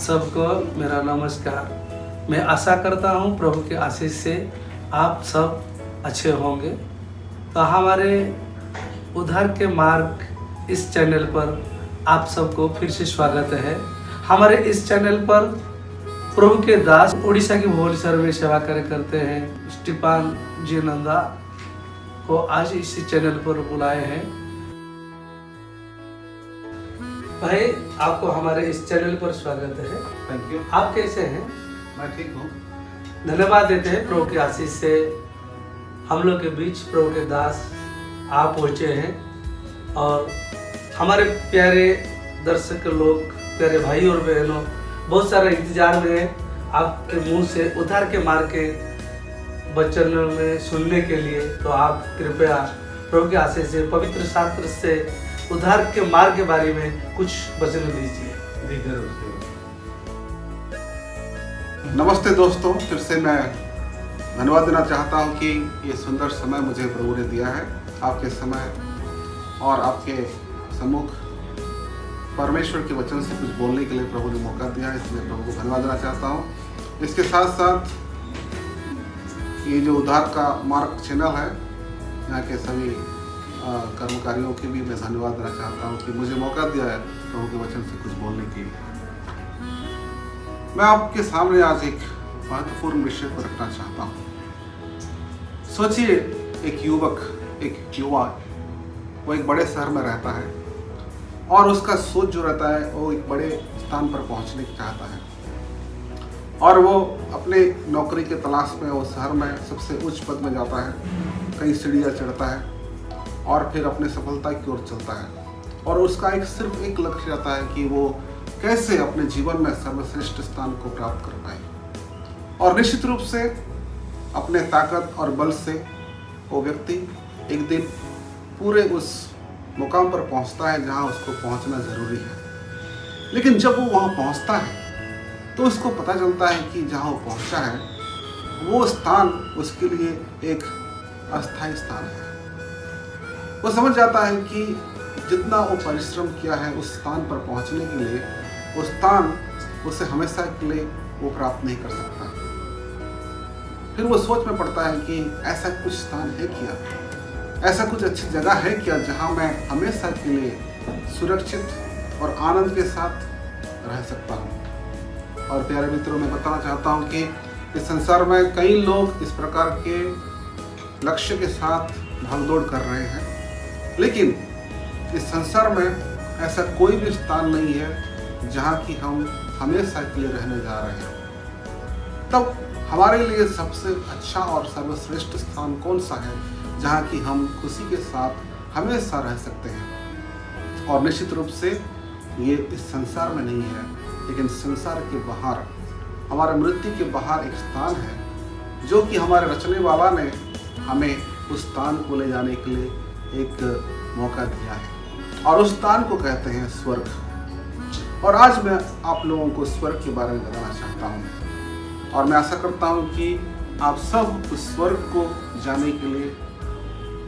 सबको मेरा नमस्कार। मैं आशा करता हूँ प्रभु के आशीष से आप सब अच्छे होंगे। तो हमारे उद्धार के मार्ग इस चैनल पर आप सबको फिर से स्वागत है। हमारे इस चैनल पर प्रभु के दास उड़ीसा की भुवनेश्वर में सेवा कार्य करते हैं स्टीफन जी नंदा को आज इसी चैनल पर बुलाए हैं। भाई आपको हमारे इस चैनल पर स्वागत है। Thank you. आप कैसे हैं? मैं ठीक हूँ। धन्यवाद देते हैं प्रभु की आशीष से हम लोग के बीच प्रभु के दास आप पहुँचे हैं और हमारे प्यारे दर्शक लोग, प्यारे भाई और बहनों, बहुत सारा इंतजार में है आपके मुंह से उद्धार के मार्ग के वचन में सुनने के लिए। तो आप कृपया प्रभु की आशीष से पवित्र शास्त्र से उद्धार के मार्ग के बारे में कुछ वचन दीजिए। नमस्ते दोस्तों, फिर से मैं धन्यवाद देना चाहता हूँ कि ये सुंदर समय मुझे प्रभु ने दिया है। आपके समय और आपके सम्मुख परमेश्वर के वचन से कुछ बोलने के लिए प्रभु ने मौका दिया है, इसलिए प्रभु को धन्यवाद देना चाहता हूँ। इसके साथ साथ ये जो उद्धार का मार्ग चैनल है, यहाँ के सभी कर्मकारियों के भी मैं धन्यवाद देना चाहता हूँ कि मुझे मौका दिया है प्रभु के वचन से कुछ बोलने के लिए। मैं आपके सामने आज एक महत्वपूर्ण विषय को रखना चाहता हूँ। सोचिए, एक युवक, एक युवा, वो एक बड़े शहर में रहता है और उसका सोच जो रहता है वो एक बड़े स्थान पर पहुँचने की चाहता है और वो अपने नौकरी के तलाश में वो शहर में सबसे उच्च पद में जाता है, कई सीढ़ियाँ चढ़ता है और फिर अपने सफलता की ओर चलता है। और उसका सिर्फ एक लक्ष्य रहता है कि वो कैसे अपने जीवन में सर्वश्रेष्ठ स्थान को प्राप्त कर पाए। और निश्चित रूप से अपने ताकत और बल से वो व्यक्ति एक दिन पूरे उस मुकाम पर पहुंचता है जहां उसको पहुंचना जरूरी है। लेकिन जब वो वहां पहुंचता है तो उसको पता चलता है कि जहां वो पहुंचा है वो स्थान उसके लिए एक अस्थायी स्थान है। वो समझ जाता है कि जितना वो परिश्रम किया है उस स्थान पर पहुंचने के लिए, वो स्थान उसे हमेशा के लिए वो प्राप्त नहीं कर सकता। फिर वो सोच में पड़ता है कि ऐसा कुछ स्थान है क्या, ऐसा कुछ अच्छी जगह है क्या जहां मैं हमेशा के लिए सुरक्षित और आनंद के साथ रह सकता हूं। और प्यारे मित्रों, मैं बताना चाहता हूं कि इस संसार में कई लोग इस प्रकार के लक्ष्य के साथ भागदौड़ कर रहे हैं, लेकिन इस संसार में ऐसा कोई भी स्थान नहीं है जहां की हम हमेशा के लिए रहने जा रहे हैं। तब हमारे लिए सबसे अच्छा और सर्वश्रेष्ठ स्थान कौन सा है जहां की हम खुशी के साथ हमेशा रह सकते हैं। और निश्चित रूप से ये इस संसार में नहीं है, लेकिन संसार के बाहर, हमारे मृत्यु के बाहर एक स्थान है जो कि हमारे रचने वाला ने हमें उस स्थान को ले जाने के लिए एक मौका दिया है और उस स्थान को कहते हैं स्वर्ग। और आज मैं आप लोगों को स्वर्ग के बारे में बताना चाहता हूँ और मैं आशा करता हूँ कि आप सब उस स्वर्ग को जाने के लिए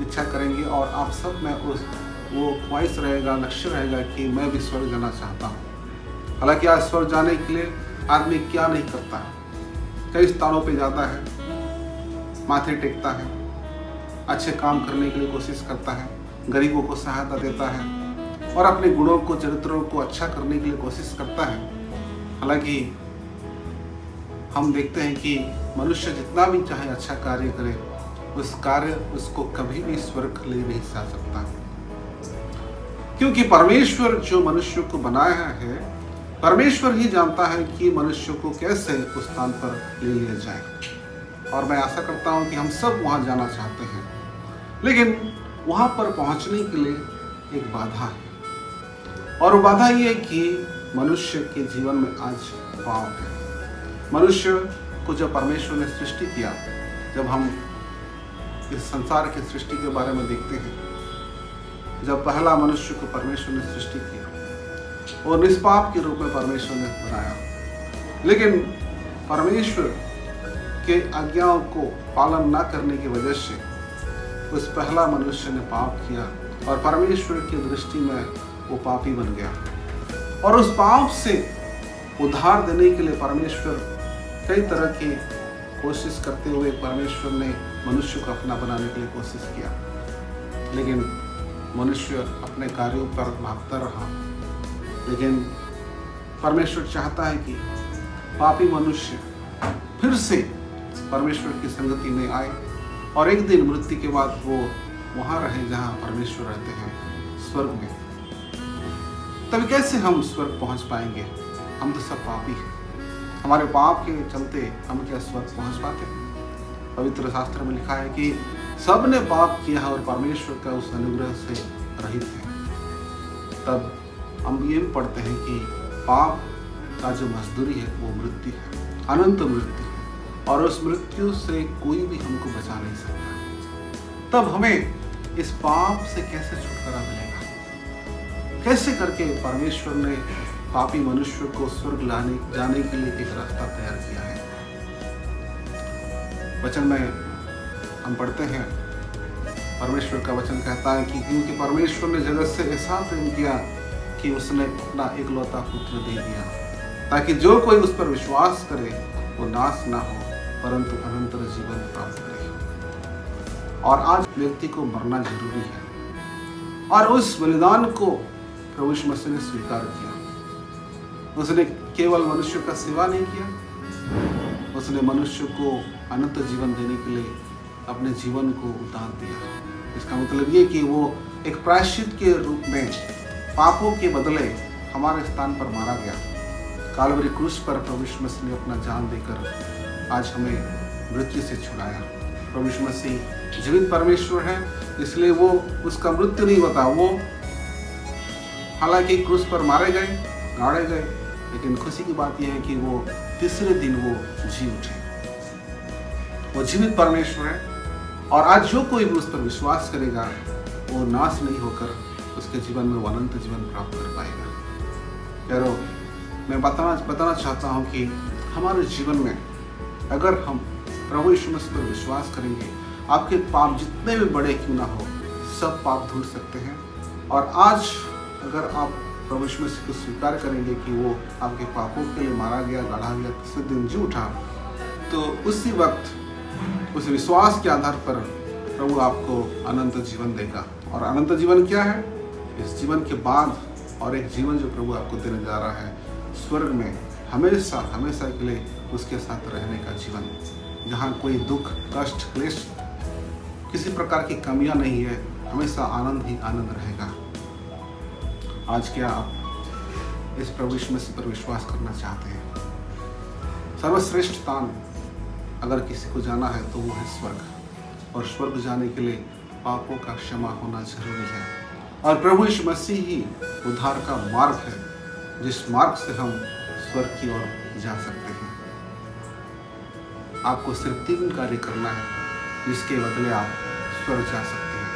इच्छा करेंगे और आप सब में वो ख्वाहिश रहेगा, लक्ष्य रहेगा कि मैं भी स्वर्ग जाना चाहता हूँ। हालांकि आज स्वर्ग जाने के लिए आदमी क्या नहीं करता है, कई स्थानों पे जाता है, माथे टेकता है, अच्छे काम करने के लिए कोशिश करता है, गरीबों को सहायता देता है और अपने गुणों को, चरित्रों को अच्छा करने के लिए कोशिश करता है। हालांकि हम देखते हैं कि मनुष्य जितना भी चाहे अच्छा कार्य करे, उस कार्य उसको कभी भी स्वर्ग ले नहीं जा सकता, क्योंकि परमेश्वर जो मनुष्य को बनाया है, परमेश्वर ही जानता है कि मनुष्य को कैसे उस स्थान पर ले लिया जाए। और मैं आशा करता हूं कि हम सब वहां जाना चाहते हैं, लेकिन वहां पर पहुंचने के लिए एक बाधा है और वो बाधा ये है कि मनुष्य के जीवन में आज पाप है। मनुष्य को जब परमेश्वर ने सृष्टि किया, जब हम इस संसार की सृष्टि के बारे में देखते हैं, जब पहला मनुष्य को परमेश्वर ने सृष्टि किया और निष्पाप के रूप में परमेश्वर ने बनाया, लेकिन परमेश्वर के आज्ञाओं को पालन न करने की वजह से उस पहला मनुष्य ने पाप किया और परमेश्वर की दृष्टि में वो पापी बन गया। और उस पाप से उद्धार देने के लिए परमेश्वर कई तरह की कोशिश करते हुए परमेश्वर ने मनुष्य को अपना बनाने के लिए कोशिश किया, लेकिन मनुष्य अपने कार्यों पर भागता रहा। लेकिन परमेश्वर चाहता है कि पापी मनुष्य फिर से परमेश्वर की संगति में आए और एक दिन मृत्यु के बाद वो वहाँ रहे जहाँ परमेश्वर रहते हैं, स्वर्ग में। तभी कैसे हम स्वर्ग पहुँच पाएंगे? हम तो सब पापी हैं। हमारे पाप के चलते हम क्या स्वर्ग पहुँच पाते? पवित्र शास्त्र में लिखा है कि सब ने पाप किया और परमेश्वर का उस अनुग्रह से रहित है। तब हम ये पढ़ते हैं कि पाप का जो मजदूरी है वो मृत्यु है, अनंत मृत्यु है, और उस मृत्यु से कोई भी हमको बचा नहीं सकता। तब हमें इस पाप से कैसे छुटकारा मिलेगा? कैसे करके परमेश्वर ने पापी मनुष्य को स्वर्ग जाने के लिए एक रास्ता तैयार किया है? वचन में हम पढ़ते हैं, परमेश्वर का वचन कहता है कि क्योंकि परमेश्वर ने जगत से ऐसा प्रेम किया कि उसने अपना एकलौता पुत्र दे दिया, ताकि जो कोई उस पर विश्वास करे वो नाश ना हो परंतु अनंत जीवन प्राप्त करे। और आज व्यक्ति को मरना जरूरी है, और उस बलिदान को प्रभु यीशु मसीह ने स्वीकार किया। उसने केवल मनुष्य का सेवा नहीं किया, उसने मनुष्य को अनंत जीवन देने के लिए अपने जीवन को उतार दिया। इसका मतलब ये कि वो एक प्रायश्चित के रूप में पापों के बदले हमारे स्थान पर मारा गया। कालवरी क्रूस पर प्रभु यीशु मसीह ने अपना जान देकर आज हमें मृत्यु से छुड़ाया। प्रभु यीशु मसीह जीवित परमेश्वर है, इसलिए वो उसका मृत्यु नहीं होता। वो हालांकि क्रूस पर मारे गए, गाड़े गए, लेकिन खुशी की बात यह है कि वो तीसरे दिन वो जी उठे। वो जीवित परमेश्वर है, और आज जो कोई भी उस पर विश्वास करेगा वो नाश नहीं होकर उसके जीवन में वो अनंत जीवन प्राप्त कर पाएगा। यारो, मैं बताना चाहता हूँ कि हमारे जीवन में अगर हम प्रभु यीशु मसीह पर विश्वास करेंगे, आपके पाप जितने भी बड़े क्यों ना हो, सब पाप धुल सकते हैं। और आज अगर आप प्रभु यीशु मसीह को स्वीकार करेंगे कि वो आपके पापों के लिए मारा गया, गढ़ा गया, तीसरे दिन जी उठा, तो उसी वक्त उस विश्वास के आधार पर प्रभु आपको अनंत जीवन देगा। और अनंत जीवन क्या है? इस जीवन के बाद और एक जीवन जो प्रभु आपको देने जा रहा है, स्वर्ग में हमेशा हमेशा के लिए उसके साथ रहने का जीवन, जहाँ कोई दुख, कष्ट, क्लेश, किसी प्रकार की कमियां नहीं है, हमेशा आनंद ही आनंद रहेगा। आज क्या आप इस प्रभु यीशु मसीह पर विश्वास करना चाहते हैं? सर्वश्रेष्ठ स्थान अगर किसी को जाना है तो वो है स्वर्ग, और स्वर्ग जाने के लिए पापों का क्षमा होना जरूरी है। और प्रभु यीशु मसीह ही उद्धार का मार्ग है, जिस मार्ग से हम स्वर्ग की ओर जा सकते हैं। आपको सिर्फ 3 कार्य करना है, जिसके बदले आप स्वर्ग जा सकते हैं।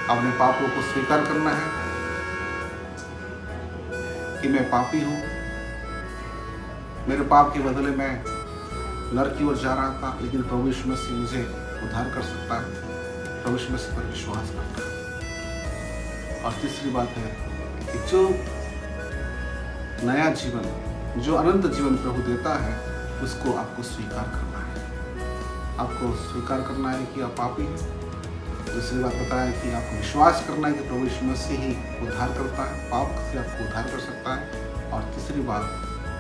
अपने पापों को स्वीकार करना है कि मैं पापी हूँ, मेरे पाप के बदले मैं नरक की ओर जा रहा था, लेकिन प्रभु यीशु मसीह मुझे उद्धार कर सकता है। प्रभु यीशु मसीह पर विश्वास करना है। और तीसरी बात है कि जो नया जीवन, जो अनंत जीवन प्रभु देता है, उसको आपको स्वीकार करना है। आपको स्वीकार करना है कि आप पापी हैं। दूसरी बात बताया कि आपको विश्वास करना है कि प्रभु यीशु मसीह ही उद्धार करता है, पाप से आपको उद्धार कर सकता है। और तीसरी बात,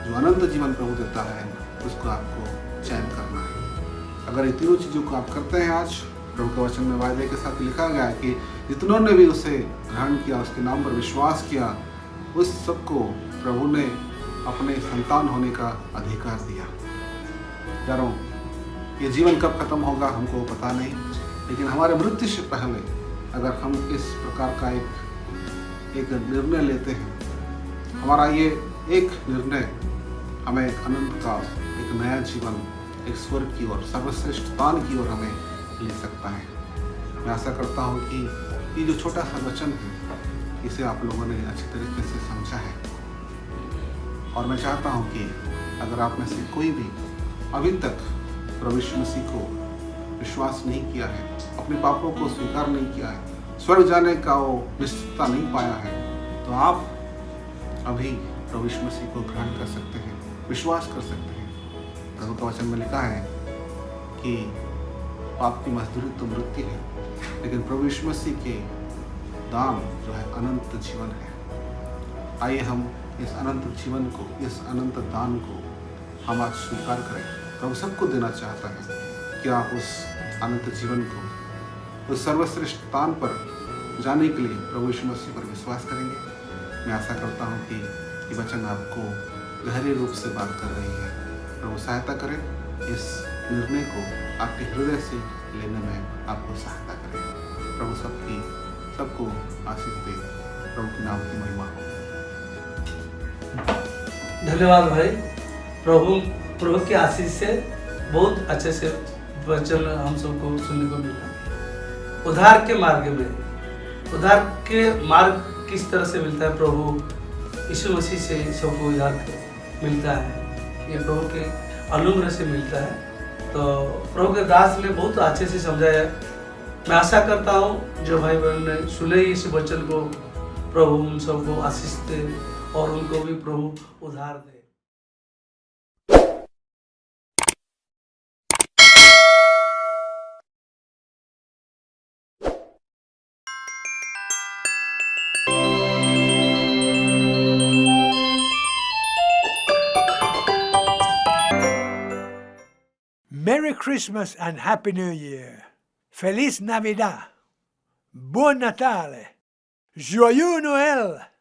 जो अनंत जीवन प्रभु देता है, उसको आपको चयन करना है। अगर ये तीनों चीज़ों को आप करते हैं, आज प्रभु के वचन में वायदे के साथ लिखा गया है कि जितनों ने भी उसे ग्रहण किया, उसके नाम पर विश्वास किया, उस सबको प्रभु ने अपने संतान होने का अधिकार दिया। यारों, ये जीवन कब खत्म होगा हमको पता नहीं, लेकिन हमारे मृत्यु से पहले अगर हम इस प्रकार का एक निर्णय लेते हैं, हमारा ये एक निर्णय हमें एक अनंत का, एक नया जीवन, एक स्वर्ग की ओर, सर्वश्रेष्ठ स्थान की ओर हमें ले सकता है। मैं आशा करता हूँ कि ये जो छोटा सा वचन है, इसे आप लोगों ने अच्छी तरीके से समझा है। और मैं चाहता हूँ कि अगर आप में से कोई भी अभी तक प्रभु यीशु मसीह को विश्वास नहीं किया है, अपने पापों को स्वीकार नहीं किया है, स्वर्ग जाने का वो निश्चितता नहीं पाया है, तो आप अभी प्रभु यीशु मसीह को ग्रहण कर सकते हैं, विश्वास कर सकते हैं। प्रभु का वचन में लिखा है कि पाप की मजदूरी तो मृत्यु है, लेकिन प्रभु यीशु मसीह के दान जो है अनंत जीवन है। आइए हम इस अनंत जीवन को, इस अनंत दान को हम आज स्वीकार करें। प्रभु सबको देना चाहता है कि आप उस अनंत जीवन को, उस सर्वश्रेष्ठ स्थान पर जाने के लिए प्रभु यीशु मसीह पर विश्वास करेंगे। मैं आशा करता हूँ कि ये वचन आपको गहरे रूप से बात कर रही है। प्रभु सहायता करें, इस निर्णय को आपके हृदय से लेने में आपको सहायता करें। प्रभु सबको आशीष दे। प्रभु के नाम की महिमा हो। धन्यवाद भाई। प्रभु की आशीष से बहुत अच्छे से वचन हम सबको सुनने को मिला। उद्धार के मार्ग में, उद्धार के मार्ग किस तरह से मिलता है? प्रभु यीशु मसीह से सबको उद्धार मिलता है, ये प्रभु के अनुग्रह से मिलता है। तो प्रभु के दास ने बहुत अच्छे से समझाया। मैं आशा करता हूँ जो भाई बहन ने सुने इस वचन को, प्रभु उन सबको आशीष दे और उनको भी प्रभु उद्धार दे। Merry Christmas and Happy New Year. Feliz Navidad. Buon Natale. Joyeux Noël.